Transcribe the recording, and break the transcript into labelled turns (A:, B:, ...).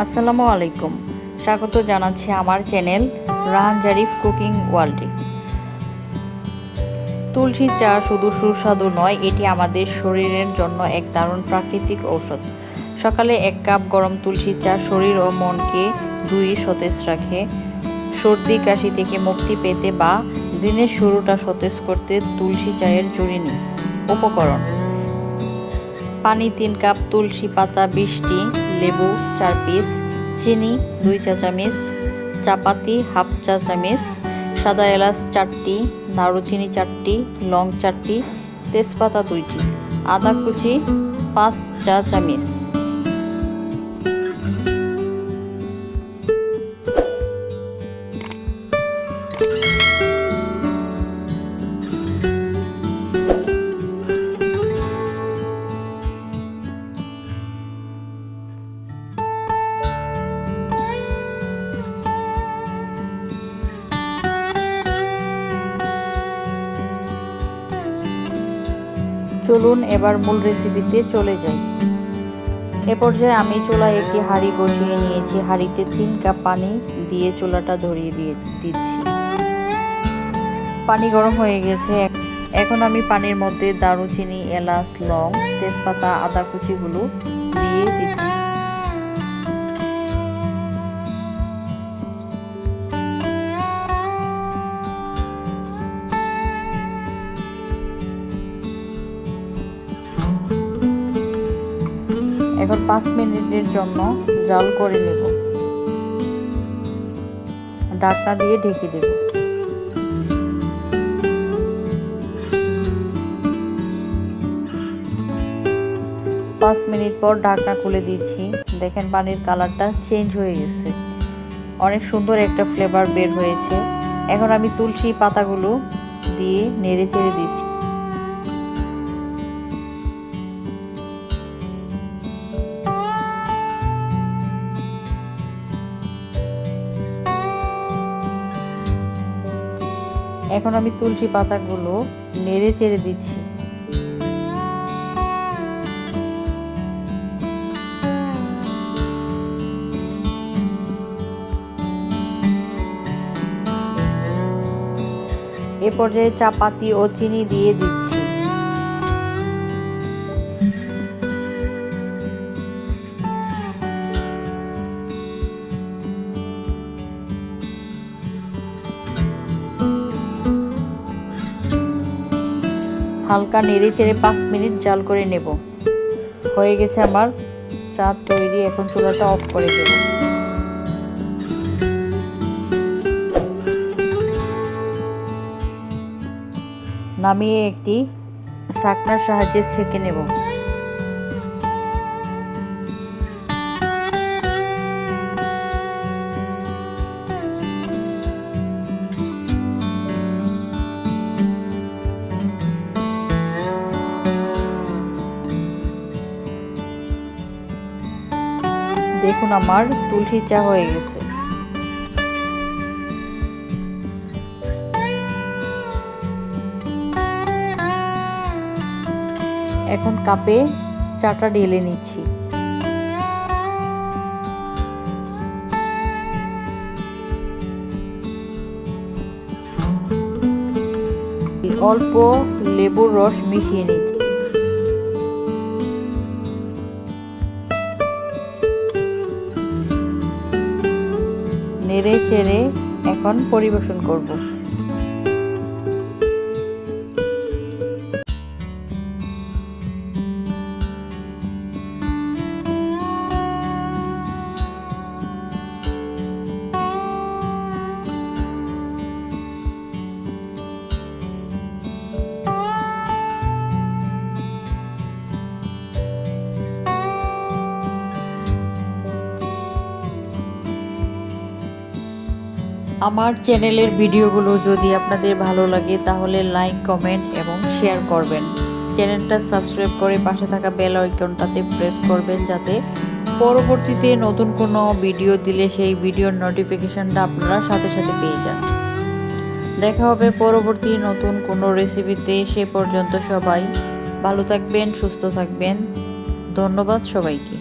A: আসসালামু আলাইকুম, স্বাগত জানাচ্ছি আমার চ্যানেল রাহান জারিফ কুকিং ওয়ার্ল্ডে। তুলসী চা শুধু সুস্বাদু নয়, এটি আমাদের শরীরের জন্য এক দারুণ প্রাকৃতিক ঔষধ। সকালে 1 কাপ গরম তুলসী চা শরীর ও মনকে দুই সতেজ রাখে। সর্দি কাশি থেকে মুক্তি পেতে বা দিনের শুরুটা সতেজ করতে তুলসী চায়ের জুড়ি নিন। উপকরণ: পানি 3 কাপ, তুলসী পাতা 20টি, লেবু 4 পিস, চিনি 2 চা চামচ, চাপাতি হাফ চা চামচ, সাদা এলাচ 4টি, দারুচিনি 4টি, লং 4টি, তেজপাতা 2টি, আদা কুচি 5 চা চামচ। চলুন এবার মূল রেসিপিতে চলে যাই। এ পর্যায়ে আমি চুলায় একটি হাঁড়ি বসিয়ে নিয়েছি। হাঁড়িতে 3 কাপ পানি দিয়ে চুলাটা ধরিয়ে দিচ্ছি। পানি গরম হয়ে গেছে। এখন আমি পানির মধ্যে দারুচিনি, এলাচ, লং, তেজপাতা, আদা কুচিগুলো দিয়ে দিচ্ছি। এখন 5 মিনিটের জন্য জাল করে নেব। ঢাকনা দিয়ে ঢেকে দেব। 5 মিনিট পর ঢাকনা খুলে দিচ্ছি। দেখেন পানির কালারটা চেঞ্জ হয়ে গেছে, অনেক সুন্দর একটা ফ্লেভার বের হয়েছে। এখন আমি তুলসী পাতাগুলো দিয়ে নেড়ে চেড়ে দিচ্ছি। এখন আমি তুলসী পাতাগুলো নেড়ে চেড়ে দিচ্ছি। এ পর্যায়ে চাপাতি ও চিনি দিয়ে দিচ্ছি। হালকা নেড়ে চেড়ে 5 মিনিট জাল করে নেব। হয়ে গেছে আমার চা তৈরি। এখন চুলাটা অফ করে দেব। নামিয়ে একটি ছাঁকনার সাহায্যে ছেঁকে নেব। দেখুন আমার তুলসী চা হয়ে গেছে। এখন কাপে চাটা ঢেলে নিচ্ছি। অল্প লেবুর রস মিশিয়ে নিচ্ছি। নেড়ে চেড়ে এখন পরিবেশন করব। আমার চ্যানেলের ভিডিওগুলো যদি আপনাদের ভালো লাগে তাহলে লাইক, কমেন্ট এবং শেয়ার করবেন। চ্যানেলটা সাবস্ক্রাইব করে পাশে থাকা বেল আইকনটাতে প্রেস করবেন, যাতে পরবর্তীতে নতুন কোনো ভিডিও দিলে সেই ভিডিওর নোটিফিকেশনটা আপনারা সাথে সাথে পেয়ে যান। দেখা হবে পরবর্তী নতুন কোনো রেসিপিতে। সে পর্যন্ত সবাই ভালো থাকবেন, সুস্থ থাকবেন। ধন্যবাদ সবাইকে।